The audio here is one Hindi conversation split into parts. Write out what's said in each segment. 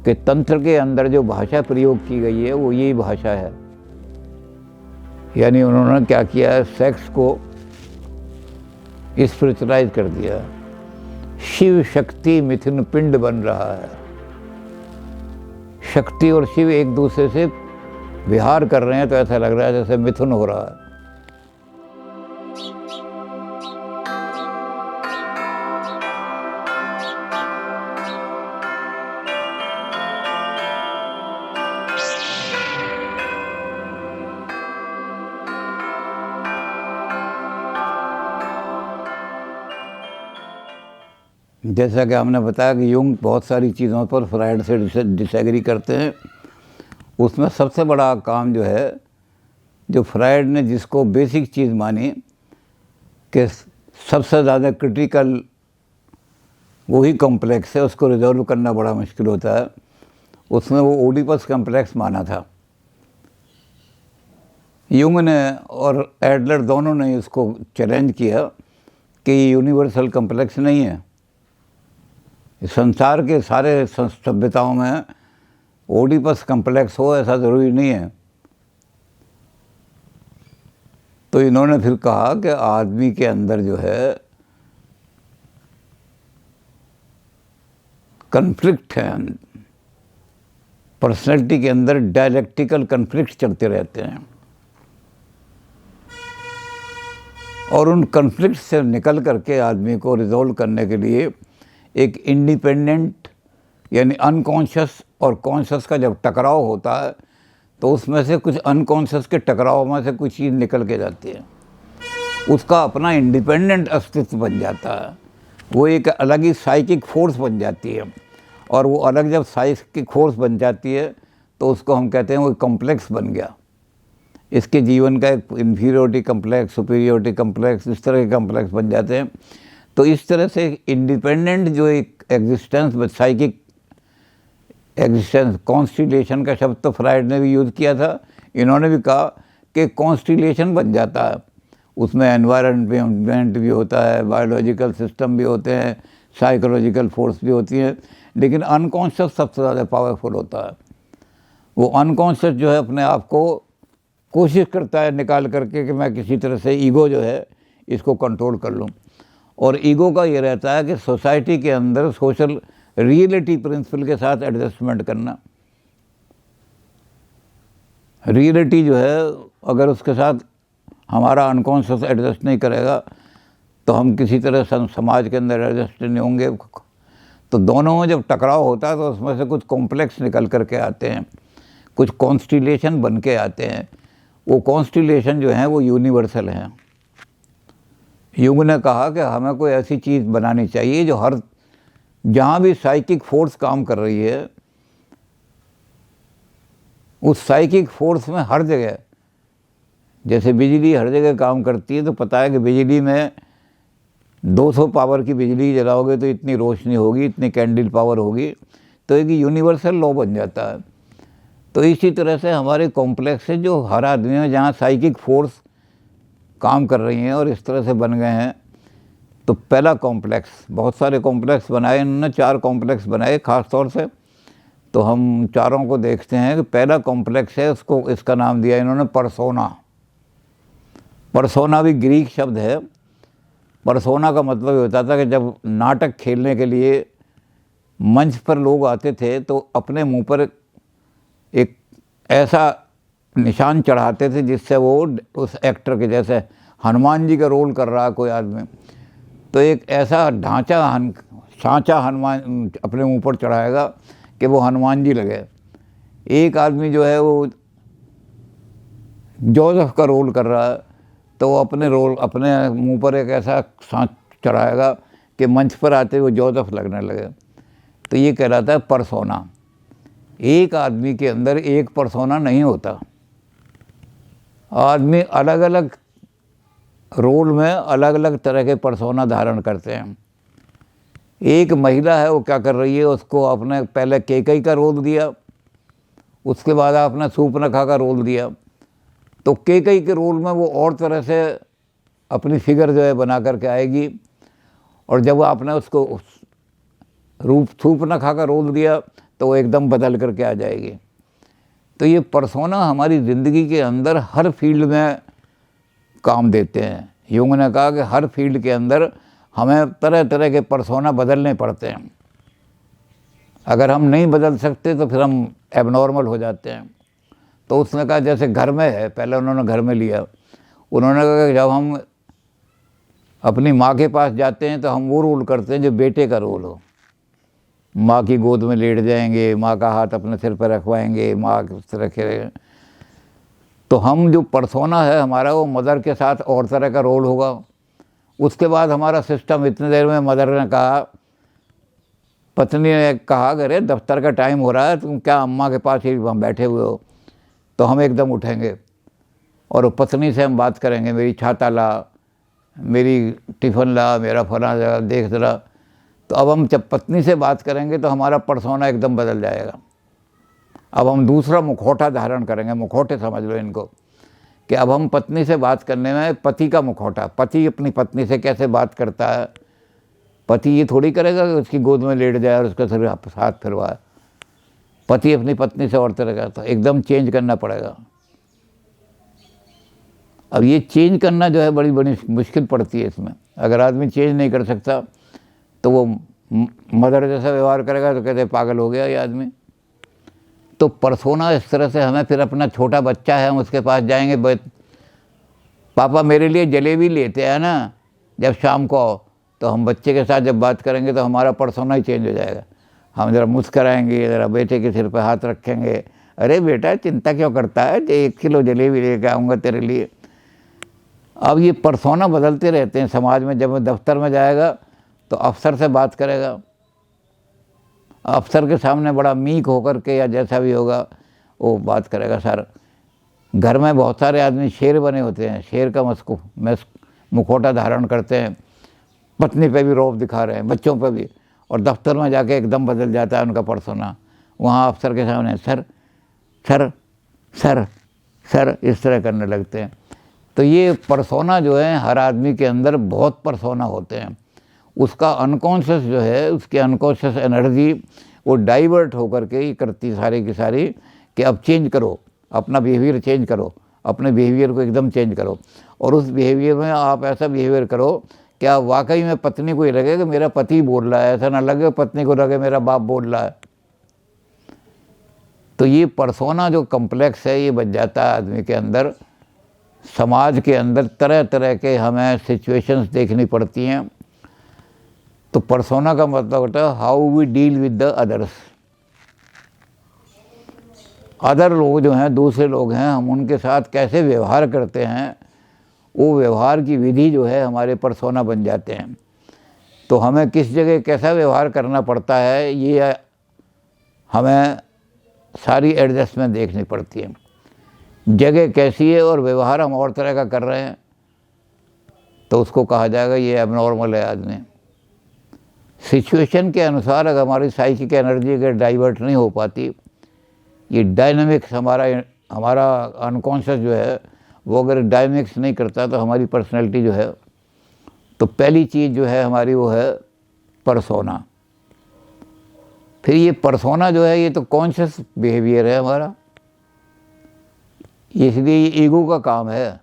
कि तंत्र के अंदर जो भाषा प्रयोग की गई है वो यही भाषा है। यानी उन्होंने क्या किया है, सेक्स को स्पिरिचुअलाइज कर दिया। शिव शक्ति मिथुन पिंड बन रहा है। शक्ति और शिव एक दूसरे से विहार कर रहे हैं, तो ऐसा लग रहा है जैसे मिथुन हो रहा है। जैसा कि हमने बताया कि युंग बहुत सारी चीज़ों पर फ्रायड से डिसएग्री करते हैं। उसमें सबसे बड़ा काम जो है, जो फ्रायड ने जिसको बेसिक चीज़ मानी कि सबसे ज़्यादा क्रिटिकल वही कॉम्प्लेक्स है, उसको रिजॉल्व करना बड़ा मुश्किल होता है, उसमें वो ओडिपस कॉम्प्लेक्स माना था। युंग ने और एडलर दोनों ने इसको चैलेंज किया कि ये यूनिवर्सल कॉम्प्लेक्स नहीं है। संसार के सारे सभ्यताओं में ओडिपस कॉम्प्लेक्स हो ऐसा ज़रूरी नहीं है। तो इन्होंने फिर कहा कि आदमी के अंदर जो है कन्फ्लिक्ट है, पर्सनैलिटी के अंदर डायलेक्टिकल कन्फ्लिक्ट चलते रहते हैं, और उन कन्फ्लिक्ट से निकल करके आदमी को रिजॉल्व करने के लिए एक इंडिपेंडेंट यानी अनकॉन्शियस और कॉन्शियस का जब टकराव होता है, तो उसमें से कुछ अनकॉन्शियस के टकराव में से कुछ चीज़ निकल के जाती है, उसका अपना इंडिपेंडेंट अस्तित्व बन जाता है। वो एक अलग ही साइकिक फोर्स बन जाती है, और वो अलग जब साइकिक फोर्स बन जाती है तो उसको हम कहते हैं वो कॉम्प्लेक्स बन गया। इसके जीवन का एक इन्फीरियोरिटी कम्प्लेक्स, सुपीरियोरिटी कम्प्लेक्स, इस तरह के कम्प्लेक्स बन जाते हैं। तो इस तरह से इंडिपेंडेंट जो एक एग्जिस्टेंस, साइकिक एग्जिस्टेंस, कॉन्स्टिलेशन का शब्द तो फ्रायड ने भी यूज़ किया था, इन्होंने भी कहा कि कॉन्स्टिलेशन बन जाता है। उसमें एनवायरनमेंट भी होता है, बायोलॉजिकल सिस्टम भी होते हैं, साइकोलॉजिकल फोर्स भी होती है, लेकिन अनकॉन्शियस सबसे ज़्यादा पावरफुल होता है। वो अनकॉन्शियस जो है अपने आप को कोशिश करता है निकाल करके कि मैं किसी तरह से ईगो जो है इसको कंट्रोल कर लूँ। और ईगो का ये रहता है कि सोसाइटी के अंदर सोशल रियलिटी प्रिंसिपल के साथ एडजस्टमेंट करना। रियलिटी जो है अगर उसके साथ हमारा अनकॉन्शियस एडजस्ट नहीं करेगा तो हम किसी तरह समाज के अंदर एडजस्ट नहीं होंगे। तो दोनों में जब टकराव होता है तो उसमें से कुछ कॉम्प्लेक्स निकल करके आते हैं, कुछ कॉन्स्टिलेशन बन के आते हैं। वो कॉन्स्टिलेशन जो हैं वो यूनिवर्सल हैं। युंग ने कहा कि हमें कोई ऐसी चीज़ बनानी चाहिए जो हर जहाँ भी साइकिक फोर्स काम कर रही है, उस साइकिक फोर्स में हर जगह, जैसे बिजली हर जगह काम करती है, तो पता है कि बिजली में 200 पावर की बिजली जलाओगे तो इतनी रोशनी होगी, इतनी कैंडल पावर होगी, तो एक यूनिवर्सल लॉ बन जाता है। तो इसी तरह से हमारे कॉम्प्लेक्स है जो हर आदमी में जहाँ साइकिक फोर्स काम कर रही हैं और इस तरह से बन गए हैं। तो पहला कॉम्प्लेक्स, बहुत सारे कॉम्प्लेक्स बनाए इन्होंने, 4 कॉम्प्लेक्स बनाए ख़ास तौर से। तो हम चारों को देखते हैं कि पहला कॉम्प्लेक्स है, उसको इसका नाम दिया इन्होंने पर्सोना। पर्सोना भी ग्रीक शब्द है। पर्सोना का मतलब होता था कि जब नाटक खेलने के लिए मंच पर लोग आते थे तो अपने मुंह पर एक ऐसा निशान चढ़ाते थे जिससे वो उस एक्टर के, जैसे हनुमान जी का रोल कर रहा है कोई आदमी, तो एक ऐसा सांचा हनुमान अपने मुंह पर चढ़ाएगा कि वो हनुमान जी लगे। एक आदमी जो है वो जोसेफ का रोल कर रहा है तो वो अपने मुंह पर एक ऐसा सांच चढ़ाएगा कि मंच पर आते हुए जोसेफ लगने लगे। तो ये कहलाता है पर्सोना। एक आदमी के अंदर एक पर्सोना नहीं होता। आदमी अलग अलग रोल में अलग अलग तरह के पर्सोना धारण करते हैं। एक महिला है, वो क्या कर रही है, उसको आपने पहले केकई का रोल दिया, उसके बाद आपने सूर्पनखा का रोल दिया, तो केकई के रोल में वो और तरह से अपनी फिगर जो है बना करके आएगी, और जब आपने उसको सूर्पनखा का रोल दिया तो वो एकदम बदल करके आ जाएगी। तो ये पर्सोना हमारी ज़िंदगी के अंदर हर फील्ड में काम देते हैं। यूंग ने कहा कि हर फील्ड के अंदर हमें तरह तरह के पर्सोना बदलने पड़ते हैं। अगर हम नहीं बदल सकते तो फिर हम एबनॉर्मल हो जाते हैं। तो उसने कहा जैसे घर में है, पहले उन्होंने घर में लिया। उन्होंने कहा कि जब हम अपनी माँ के पास जाते हैं तो हम वो रोल करते हैं जो बेटे का रोल हो। माँ की गोद में लेट जाएंगे, माँ का हाथ अपने सिर पर रखवाएंगे, माँ के रखे। तो हम जो पर्सोना है हमारा, वो मदर के साथ और तरह का रोल होगा। उसके बाद हमारा सिस्टम इतनी देर में मदर ने कहा, पत्नी ने कहा अरे दफ्तर का टाइम हो रहा है, तुम क्या अम्मा के पास ही वहाँ बैठे हुए हो। तो हम एकदम उठेंगे और पत्नी से हम बात करेंगे, मेरी छाता ला, मेरी टिफ़िन ला, मेरा फला जगह देख जरा। तो अब हम जब पत्नी से बात करेंगे तो हमारा पर्सोना एकदम बदल जाएगा। अब हम दूसरा मुखौटा धारण करेंगे। मुखौटे समझ लो इनको, कि अब हम पत्नी से बात करने में पति का मुखौटा, पति अपनी पत्नी से कैसे बात करता है। पति ये थोड़ी करेगा कि उसकी गोद में लेट जाए और उसका सिर हाथ फिरवाए। पति अपनी पत्नी से और तरह का, तो एकदम चेंज करना पड़ेगा। अब ये चेंज करना जो है बड़ी बड़ी मुश्किल पड़ती है इसमें। अगर आदमी चेंज नहीं कर सकता तो वो मदर जैसा व्यवहार करेगा तो कहते पागल हो गया ये आदमी। तो पर्सोना इस तरह से, हमें फिर अपना छोटा बच्चा है हम उसके पास जाएंगे, पापा मेरे लिए जलेबी लेते हैं ना जब शाम को आओ। तो हम बच्चे के साथ जब बात करेंगे तो हमारा पर्सोना ही चेंज हो जाएगा। हम ज़रा मुस्कराएंगे, ज़रा बेटे के सिर पर हाथ रखेंगे, अरे बेटा चिंता क्यों करता है, 1 किलो जलेबी लेके आऊँगा तेरे लिए। अब ये पर्सोना बदलते रहते हैं समाज में। जब दफ्तर में जाएगा तो अफसर से बात करेगा, अफसर के सामने बड़ा मीक होकर के या जैसा भी होगा वो बात करेगा। सर घर में बहुत सारे आदमी शेर बने होते हैं, शेर का मुखौटा धारण करते हैं, पत्नी पे भी रौब दिखा रहे हैं, बच्चों पे भी, और दफ्तर में जाके एकदम बदल जाता है उनका पर्सोना। वहाँ अफसर के सामने सर सर सर सर इस तरह करने लगते हैं। तो ये पर्सोना जो है हर आदमी के अंदर बहुत पर्सोना होते हैं। उसका अनकॉन्शियस जो है, उसकी अनकॉन्शियस एनर्जी वो डाइवर्ट होकर के ही करती सारी की सारी, कि अब चेंज करो, अपना बिहेवियर चेंज करो, अपने बिहेवियर को एकदम चेंज करो। और उस बिहेवियर में आप ऐसा बिहेवियर करो कि आप वाकई में पत्नी को ही लगे कि मेरा पति बोल रहा है, ऐसा ना लगे पत्नी को लगे मेरा बाप बोल रहा है। तो ये पर्सोना जो कम्प्लेक्स है ये बच जाता है आदमी के अंदर। समाज के अंदर तरह तरह के हमें सिचुएशंस देखनी पड़ती हैं। तो पर्सोना का मतलब होता है how we deal with the others. Other लोग जो हैं, दूसरे लोग हैं, हम उनके साथ कैसे व्यवहार करते हैं, वो व्यवहार की विधि जो है हमारे पर्सोना बन जाते हैं। तो हमें किस जगह कैसा व्यवहार करना पड़ता है ये हमें सारी एडजस्टमेंट देखनी पड़ती है। जगह कैसी है और व्यवहार हम और तरह का कर रहे हैं तो उसको कहा जाएगा ये एबनॉर्मल है आदमी। सिचुएशन के अनुसार अगर हमारी साइकिक एनर्जी अगर डाइवर्ट नहीं हो पाती, ये डायनामिक्स हमारा अनकॉन्शियस जो है वो अगर डायनामिक्स नहीं करता तो हमारी पर्सनैलिटी जो है, तो पहली चीज़ जो है हमारी वो है पर्सोना। फिर ये पर्सोना जो है ये तो कॉन्शियस बिहेवियर है हमारा, इसलिए ये ईगो का काम है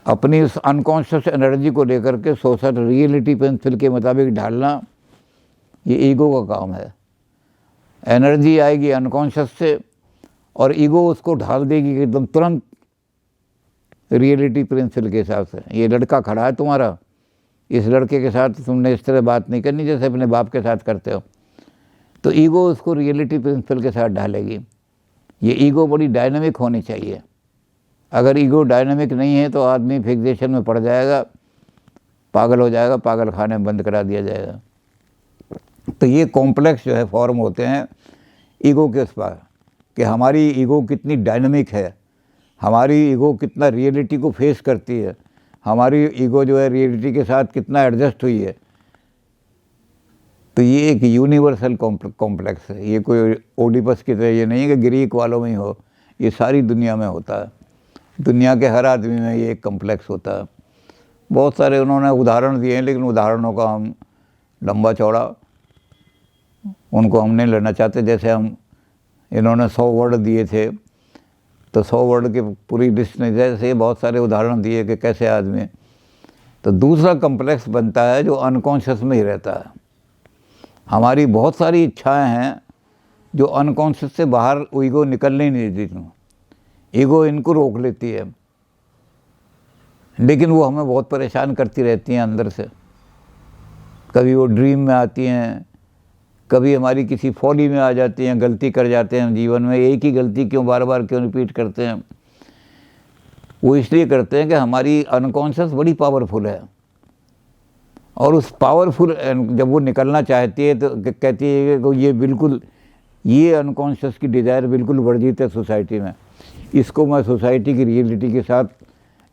अपनी उस अनकॉन्शियस एनर्जी को लेकर के सोशल रियलिटी प्रिंसिपल के मुताबिक ढालना, ये ईगो का काम है। एनर्जी आएगी अनकॉन्शियस से और ईगो उसको ढाल देगी एकदम तुरंत रियलिटी प्रिंसिपल के हिसाब से। ये लड़का खड़ा है तुम्हारा, इस लड़के के साथ तुमने इस तरह बात नहीं करनी जैसे अपने बाप के साथ करते हो। तो ईगो उसको रियलिटी प्रिंसिपल के साथ ढालेगी। ये ईगो बड़ी डायनामिक होनी चाहिए। अगर ईगो डायनामिक नहीं है तो आदमी फिक्सेशन में पड़ जाएगा, पागल हो जाएगा, पागल खाने में बंद करा दिया जाएगा। तो ये कॉम्प्लेक्स जो है फॉर्म होते हैं ईगो के उस पर, कि हमारी ईगो कितनी डायनामिक है, हमारी ईगो कितना रियलिटी को फेस करती है, हमारी ईगो जो है रियलिटी के साथ कितना एडजस्ट हुई है। तो ये एक यूनिवर्सल कॉम्प्लेक्स है। ये कोई ओडिपस की तरह ये नहीं है कि ग्रीक वालों में ही हो, ये सारी दुनिया में होता है। दुनिया के हर आदमी में ये एक कॉम्प्लेक्स होता है। बहुत सारे उन्होंने उदाहरण दिए हैं, लेकिन उदाहरणों का हम लंबा चौड़ा उनको हम नहीं लड़ना चाहते। जैसे हम इन्होंने 100 वर्ड दिए थे, तो 100 वर्ड की पूरी लिस्ट नहीं, जैसे बहुत सारे उदाहरण दिए कि कैसे आदमी। तो दूसरा कम्प्लेक्स बनता है जो अनकॉन्शियस में ही रहता है। हमारी बहुत सारी इच्छाएं हैं जो अनकॉन्शियस से बाहर ईगो निकलने ही नहीं देती। ईगो इनको रोक लेती है, लेकिन वो हमें बहुत परेशान करती रहती हैं अंदर से। कभी वो ड्रीम में आती हैं, कभी हमारी किसी फॉली में आ जाती हैं, गलती कर जाते हैं जीवन में। एक ही गलती क्यों बार बार क्यों रिपीट करते हैं? वो इसलिए करते हैं कि हमारी अनकॉन्शियस बड़ी पावरफुल है, और उस पावरफुल जब वो निकलना चाहती है तो कहती है कि ये बिल्कुल, ये अनकॉन्शियस की डिज़ायर बिल्कुल वर्जित है सोसाइटी में, इसको मैं सोसाइटी की रियलिटी के साथ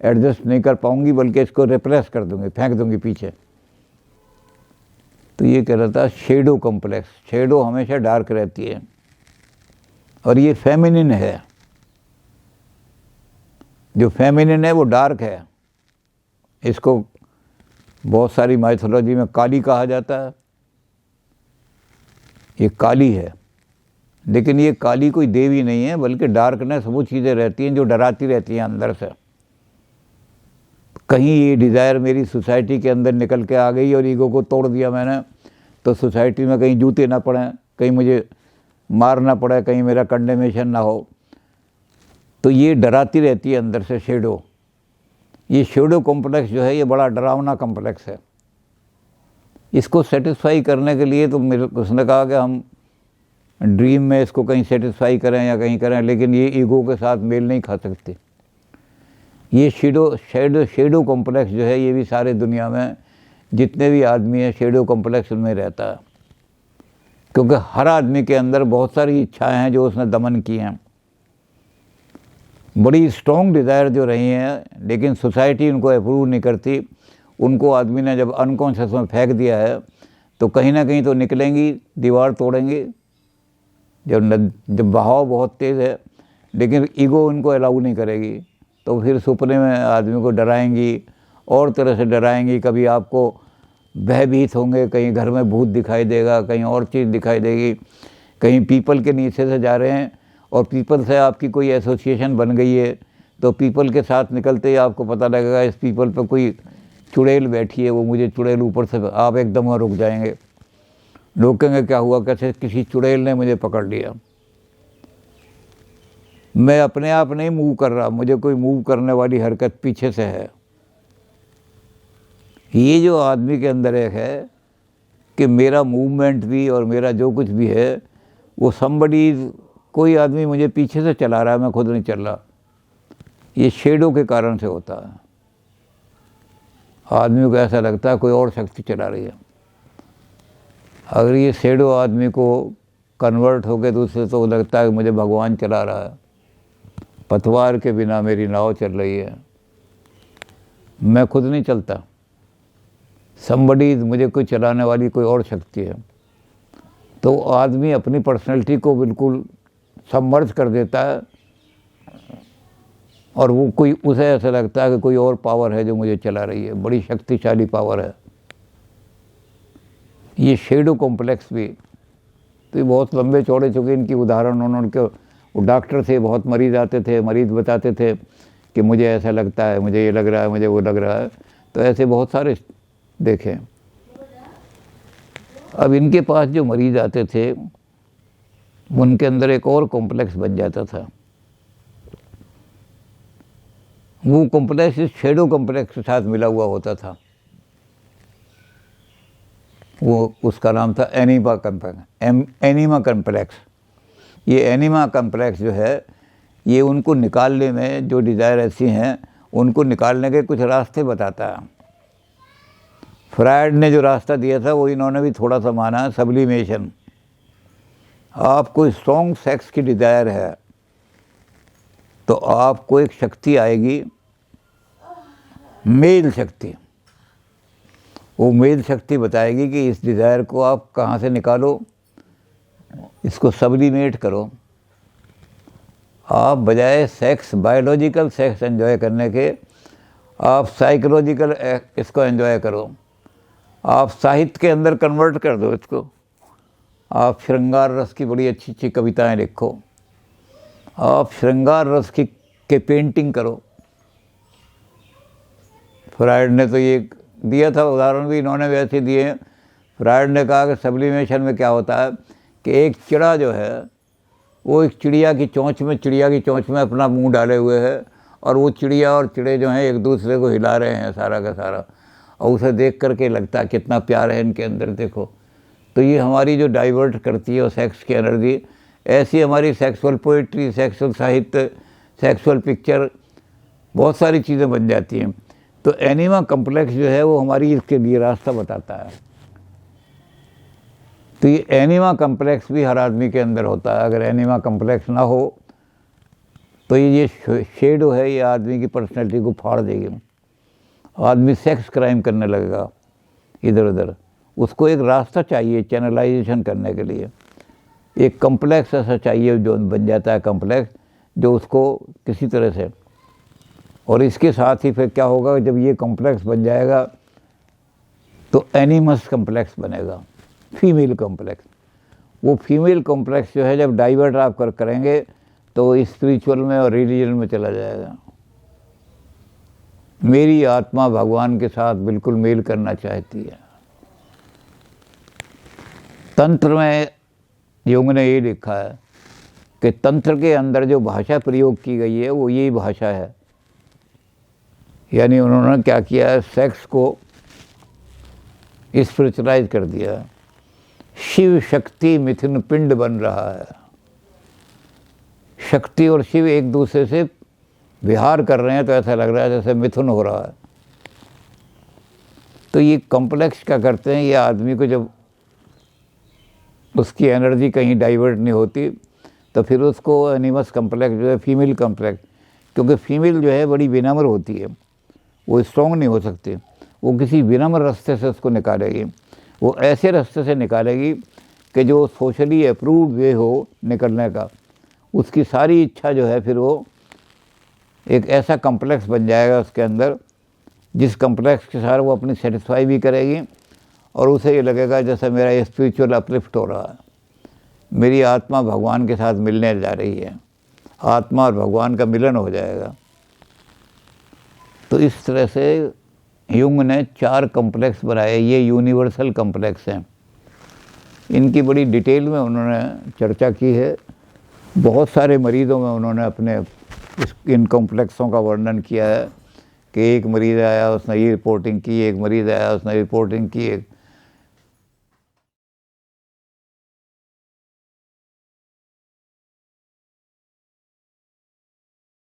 एडजस्ट नहीं कर पाऊंगी, बल्कि इसको रिप्रेस कर दूंगी, फेंक दूंगी पीछे। तो ये कह रहा था शेडो कॉम्प्लेक्स। शेडो हमेशा डार्क रहती है, और ये फेमिनिन है। जो फेमिनिन है वो डार्क है। इसको बहुत सारी माइथोलॉजी में काली कहा जाता है। ये काली है, लेकिन ये काली कोई देवी नहीं है, बल्कि डार्कनेस वो चीज़ें रहती हैं जो डराती रहती हैं अंदर से। कहीं ये डिज़ायर मेरी सोसाइटी के अंदर निकल के आ गई और ईगो को तोड़ दिया मैंने, तो सोसाइटी में कहीं जूते ना पड़ें, कहीं मुझे मारना पड़े, कहीं मेरा कंडेमेशन ना हो, तो ये डराती रहती है अंदर से शेडो। ये शेडो कॉम्प्लेक्स जो है ये बड़ा डरावना कॉम्प्लेक्स है। इसको सेटिस्फाई करने के लिए तो मेरे उसने कहा कि हम ड्रीम में इसको कहीं सेटिस्फाई करें या कहीं करें, लेकिन ये ईगो के साथ मेल नहीं खा सकती। ये शेडो कॉम्प्लेक्स जो है ये भी सारे दुनिया में जितने भी आदमी हैं शेडो कॉम्प्लेक्स में रहता है, क्योंकि हर आदमी के अंदर बहुत सारी इच्छाएं हैं जो उसने दमन की हैं, बड़ी स्ट्रॉन्ग डिज़ायर जो रही हैं, लेकिन सोसाइटी उनको अप्रूव नहीं करती। उनको आदमी ने जब अनकॉन्शियस में फेंक दिया है तो कहीं ना कहीं तो निकलेंगी, दीवार तोड़ेंगी। जब बहाव बहुत तेज़ है, लेकिन ईगो उनको अलाउ नहीं करेगी, तो फिर सपने में आदमी को डराएंगी और तरह से डराएंगी। कभी आपको भयभीत होंगे, कहीं घर में भूत दिखाई देगा, कहीं और चीज़ दिखाई देगी, कहीं पीपल के नीचे से जा रहे हैं और पीपल से आपकी कोई एसोसिएशन बन गई है, तो पीपल के साथ निकलते ही आपको पता लगेगा इस पीपल पर कोई चुड़ैल बैठी है, वो मुझे चुड़ैल ऊपर से, आप एकदम वहाँ रुक जाएंगे। लोग कहेंगे क्या हुआ, कैसे किसी चुड़ैल ने मुझे पकड़ लिया। मैं अपने आप नहीं मूव कर रहा, मुझे कोई मूव करने वाली हरकत पीछे से है। ये जो आदमी के अंदर एक है कि मेरा मूवमेंट भी और मेरा जो कुछ भी है वो समबडी, कोई आदमी मुझे पीछे से चला रहा है, मैं खुद नहीं चल रहा। ये शेडो के कारण से होता है। आदमी को ऐसा लगता है कोई और शक्ति चला रही है। अगर ये शेडो आदमी को कन्वर्ट हो गए दूसरे, तो लगता है कि मुझे भगवान चला रहा है, पतवार के बिना मेरी नाव चल रही है, मैं खुद नहीं चलता, समबडी मुझे कोई चलाने वाली कोई और शक्ति है। तो आदमी अपनी पर्सनैलिटी को बिल्कुल सबमर्ज कर देता है, और वो कोई, उसे ऐसा लगता है कि कोई और पावर है जो मुझे चला रही है, बड़ी शक्तिशाली पावर है। ये शेडो कॉम्प्लेक्स भी तो ये बहुत लंबे चौड़े चुके इनकी उदाहरण। उनके वो डॉक्टर थे, बहुत मरीज आते थे, मरीज बताते थे कि मुझे ऐसा लगता है, मुझे ये लग रहा है, मुझे वो लग रहा है। तो ऐसे बहुत सारे देखें। अब इनके पास जो मरीज आते थे उनके अंदर एक और कॉम्प्लेक्स बन जाता था। वो कॉम्प्लेक्स इस शेडो कॉम्प्लेक्स के साथ मिला हुआ होता था। वो उसका नाम था एनीमा कॉम्प्लेक्स। ये एनीमा कॉम्प्लेक्स जो है ये उनको निकालने में, जो डिज़ायर ऐसी हैं उनको निकालने के कुछ रास्ते बताता है। फ्रायड ने जो रास्ता दिया था वो इन्होंने भी थोड़ा सा माना है, सब्लिमेशन। आपको स्ट्रॉन्ग सेक्स की डिज़ायर है तो आपको एक शक्ति आएगी, मेल शक्ति। वो मेल शक्ति बताएगी कि इस डिज़ायर को आप कहाँ से निकालो, इसको सब्लिमेट करो। आप बजाय सेक्स, बायोलॉजिकल सेक्स एंजॉय करने के, आप साइकोलॉजिकल इसको एंजॉय करो। आप साहित्य के अंदर कन्वर्ट कर दो इसको। आप श्रृंगार रस की बड़ी अच्छी अच्छी कविताएं लिखो, आप श्रृंगार रस के पेंटिंग करो। फ्रायड ने तो ये दिया था उदाहरण भी, इन्होंने वैसे दिए हैं। फ्रायड ने कहा कि सब्लिमेशन में क्या होता है कि एक चिड़ा जो है वो एक चिड़िया की चोंच में अपना मुंह डाले हुए है, और वो चिड़िया और चिड़े जो हैं एक दूसरे को हिला रहे हैं सारा का सारा, और उसे देख करके लगता है कितना प्यार है इनके अंदर, देखो। तो ये हमारी जो डाइवर्ट करती है वो सेक्स की एनर्जी, ऐसी हमारी सेक्सुअल पोइट्री, सेक्सुअल साहित्य, सेक्सुअल पिक्चर, बहुत सारी चीज़ें बन जाती हैं। तो एनिमा कम्प्लेक्स जो है वो हमारी इसके लिए रास्ता बताता है। तो ये एनिमा कम्प्लेक्स भी हर आदमी के अंदर होता है। अगर एनिमा कम्प्लेक्स ना हो तो ये शेडो है, ये आदमी की पर्सनैलिटी को फाड़ देगी। आदमी सेक्स क्राइम करने लगेगा इधर उधर। उसको एक रास्ता चाहिए चैनलाइजेशन करने के लिए, एक कम्प्लेक्स ऐसा चाहिए जो बन जाता है कम्प्लेक्स, जो उसको किसी तरह से। और इसके साथ ही फिर क्या होगा, जब ये कॉम्प्लेक्स बन जाएगा तो एनिमस कॉम्प्लेक्स बनेगा, फीमेल कॉम्प्लेक्स। वो फीमेल कॉम्प्लेक्स जो है जब डाइवर्ट आप करेंगे तो स्पिरिचुअल में और रिलीजन में चला जाएगा। मेरी आत्मा भगवान के साथ बिल्कुल मेल करना चाहती है। तंत्र में युंग ने ये लिखा है कि तंत्र के अंदर जो भाषा प्रयोग की गई है वो यही भाषा है। यानी उन्होंने क्या किया है, सेक्स को स्पिरिचुअलाइज कर दिया। शिव शक्ति मिथुन पिंड बन रहा है। शक्ति और शिव एक दूसरे से विहार कर रहे हैं, तो ऐसा लग रहा है जैसे मिथुन हो रहा है। तो ये कॉम्प्लेक्स क्या करते हैं, ये आदमी को जब उसकी एनर्जी कहीं डाइवर्ट नहीं होती तो फिर उसको एनिमस कॉम्प्लेक्स जो है, फीमेल कॉम्प्लेक्स, क्योंकि फीमेल जो है बड़ी विनम्र होती है, वो स्ट्रॉन्ग नहीं हो सकती, वो किसी विनम्र रास्ते से उसको निकालेगी। वो ऐसे रास्ते से निकालेगी कि जो सोशली अप्रूव्ड वे हो निकलने का, उसकी सारी इच्छा जो है फिर वो एक ऐसा कॉम्प्लेक्स बन जाएगा उसके अंदर, जिस कॉम्प्लेक्स के साथ वो अपनी सेटिस्फाई भी करेगी और उसे ये लगेगा जैसे मेरा स्पिरिचुअल अपलिफ्ट हो रहा है, मेरी आत्मा भगवान के साथ मिलने जा रही है, आत्मा और भगवान का मिलन हो जाएगा। तो इस तरह से युंग ने 4 कॉम्प्लेक्स बनाए। ये यूनिवर्सल कॉम्प्लेक्स हैं। इनकी बड़ी डिटेल में उन्होंने चर्चा की है। बहुत सारे मरीज़ों में उन्होंने अपने इन कॉम्प्लेक्सों का वर्णन किया है कि एक मरीज़ आया उसने ये रिपोर्टिंग की, एक मरीज़ आया उसने रिपोर्टिंग की, एक